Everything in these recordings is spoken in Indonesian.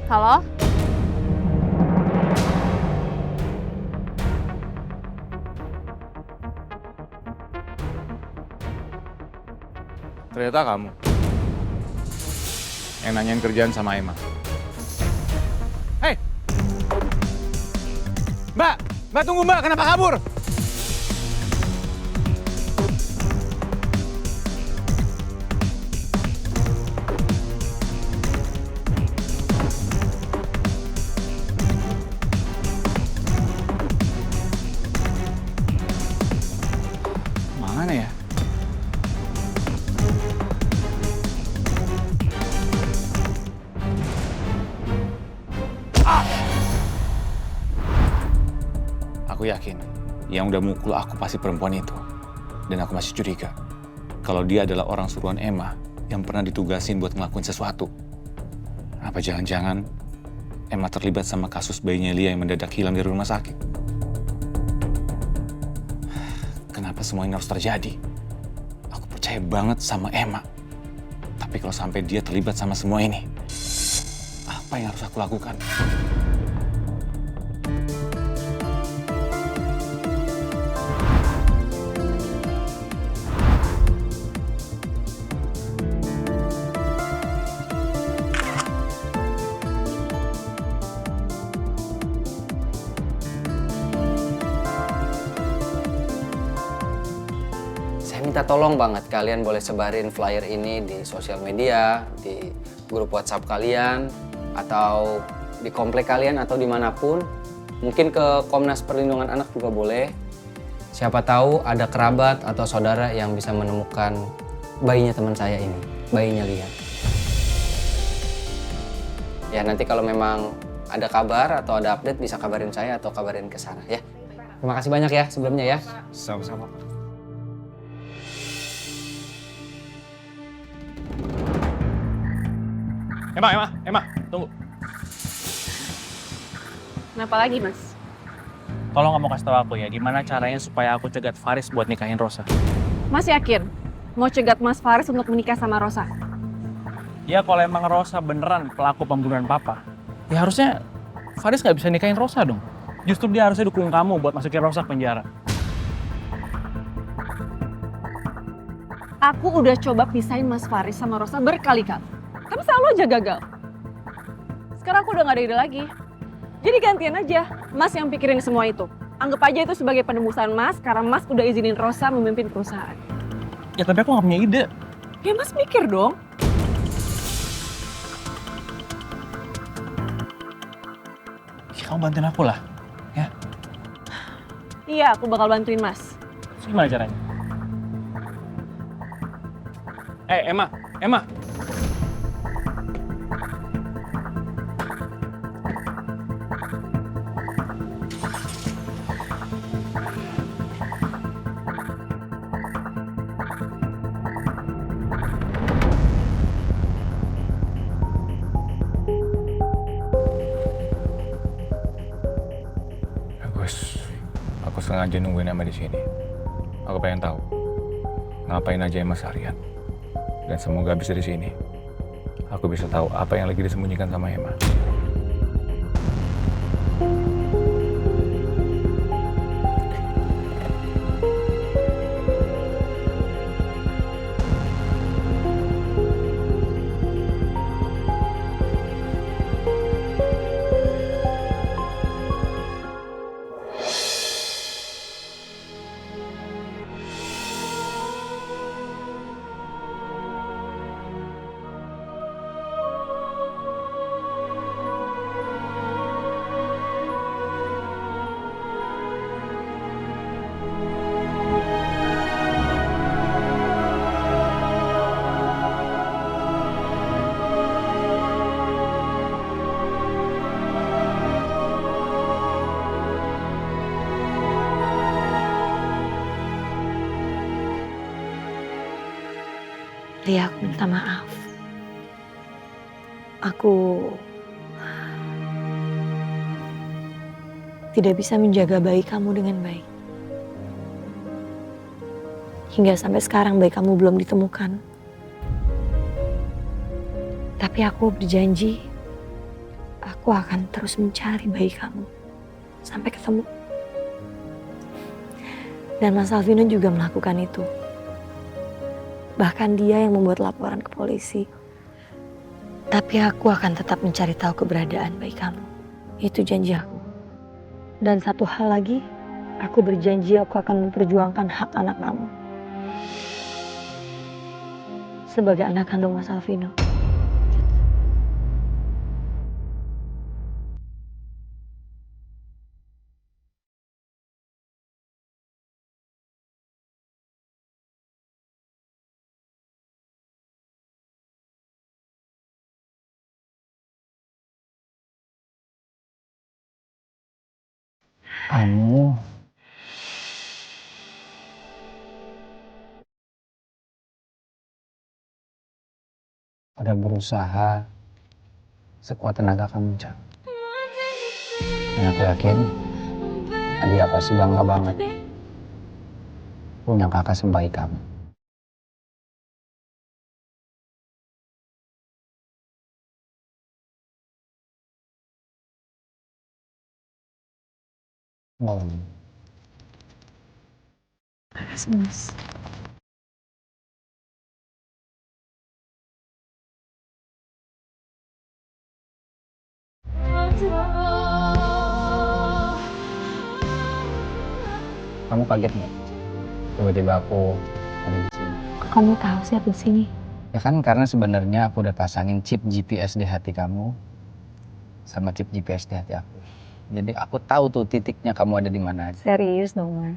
Halo? Ternyata kamu yang nanyain kerjaan sama Emma. Hei! Mbak! Mbak tunggu mbak, kenapa kabur? Mana ya? Aku yakin yang udah mukul aku pasti perempuan itu. Dan aku masih curiga kalau dia adalah orang suruhan Emma yang pernah ditugasin buat ngelakuin sesuatu. Apa jangan-jangan Emma terlibat sama kasus bayinya Lia yang mendadak hilang dari rumah sakit? Kenapa semua ini harus terjadi? Aku percaya banget sama Emma. Tapi kalau sampai dia terlibat sama semua ini, apa yang harus aku lakukan? Saya minta tolong banget kalian boleh sebarin flyer ini di sosial media, di grup WhatsApp kalian, atau di komplek kalian atau dimanapun. Mungkin ke Komnas Perlindungan Anak juga boleh. Siapa tahu ada kerabat atau saudara yang bisa menemukan bayinya teman saya ini, bayinya Lia. Ya nanti kalau memang ada kabar atau ada update bisa kabarin saya atau kabarin ke sana ya. Terima kasih banyak ya sebelumnya ya. Sama-sama. Emma, tunggu. Kenapa lagi, Mas? Tolong kamu kasih tahu aku ya, gimana caranya supaya aku cegat Faris buat nikahin Rosa. Mas yakin mau cegat Mas Faris untuk menikah sama Rosa? Ya kalau emang Rosa beneran pelaku pembunuhan papa, ya harusnya Faris nggak bisa nikahin Rosa dong. Justru dia harusnya dukung kamu buat masukin Rosa ke penjara. Aku udah coba pisahin Mas Faris sama Rosa berkali-kali. Tapi selalu aja gagal. Sekarang aku udah gak ada ide lagi. Jadi gantian aja, Mas yang pikirin semua itu. Anggap aja itu sebagai penebusan Mas, karena Mas udah izinin Rosa memimpin perusahaan. Ya tapi aku nggak punya ide. Ya Mas mikir dong. Ya, kamu bantuin aku lah, ya. Iya, aku bakal bantuin Mas. Terus gimana caranya? Emma. Aku sengaja nungguin Emma di sini. Aku pengen tahu ngapain aja Emma seharian. Dan semoga habis dari sini aku bisa tahu apa yang lagi disembunyikan sama Emma. Lia, aku minta maaf. Aku tidak bisa menjaga bayi kamu dengan baik. Hingga sampai sekarang bayi kamu belum ditemukan. Tapi aku berjanji aku akan terus mencari bayi kamu sampai ketemu. Dan Mas Alvino juga melakukan itu. Bahkan dia yang membuat laporan ke polisi. Tapi aku akan tetap mencari tahu keberadaan bayi kamu. Itu janji aku. Dan satu hal lagi, aku berjanji aku akan memperjuangkan hak anak kamu. Sebagai anak kandung Mas Alvino. Kamu udah berusaha sekuat tenaga kamu, Cak. Dan aku yakin Nadia pasti bangga banget punya kakak sebaik kamu. Oh. Makasih, Mas. Kamu kaget nggak? Tiba-tiba aku ada di sini. Kok kamu tahu sih aku di sini? Ya kan karena sebenarnya aku udah pasangin chip GPS di hati kamu sama chip GPS di hati aku. Jadi aku tahu tuh titiknya kamu ada di mana aja. Serius dong, Mas.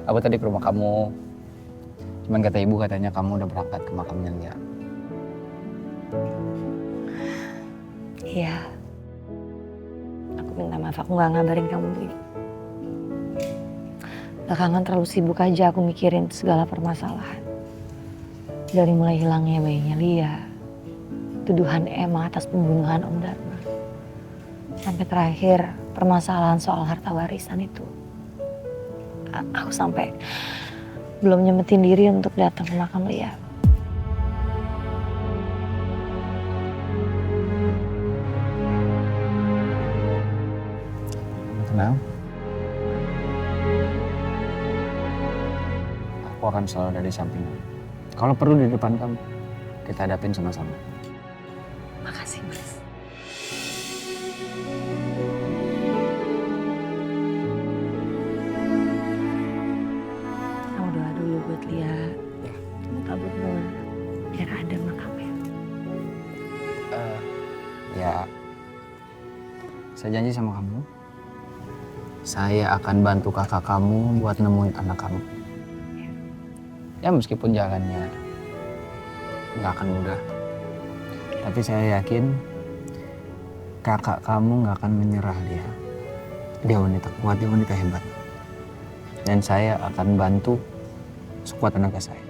Aku tadi ke rumah kamu, cuman kata ibu katanya kamu udah berangkat ke makamnya Lia. Iya. Aku minta maaf, aku nggak ngabarin kamu dulu. Belakangan terlalu sibuk aja aku mikirin segala permasalahan. Dari mulai hilangnya bayinya Lia, tuduhan Emma atas pembunuhan Om Dharma, sampai terakhir permasalahan soal harta warisan itu. Aku sampai belum nyempetin diri untuk datang ke makam Lia. Tenang. Aku akan selalu ada di sampingmu. Kalau perlu di depan kamu, kita hadapin sama-sama. Makasih, Mas. Kamu doa dulu buat Lia. Kamu tabur doa biar ada makamnya. Ya, saya janji sama kamu. Saya akan bantu kakak kamu buat nemuin anak kamu. Ya meskipun jalannya nggak akan mudah. Tapi saya yakin kakak kamu nggak akan menyerah dia. Dia wanita kuat, dia wanita hebat. Dan saya akan bantu sekuat tenaga saya.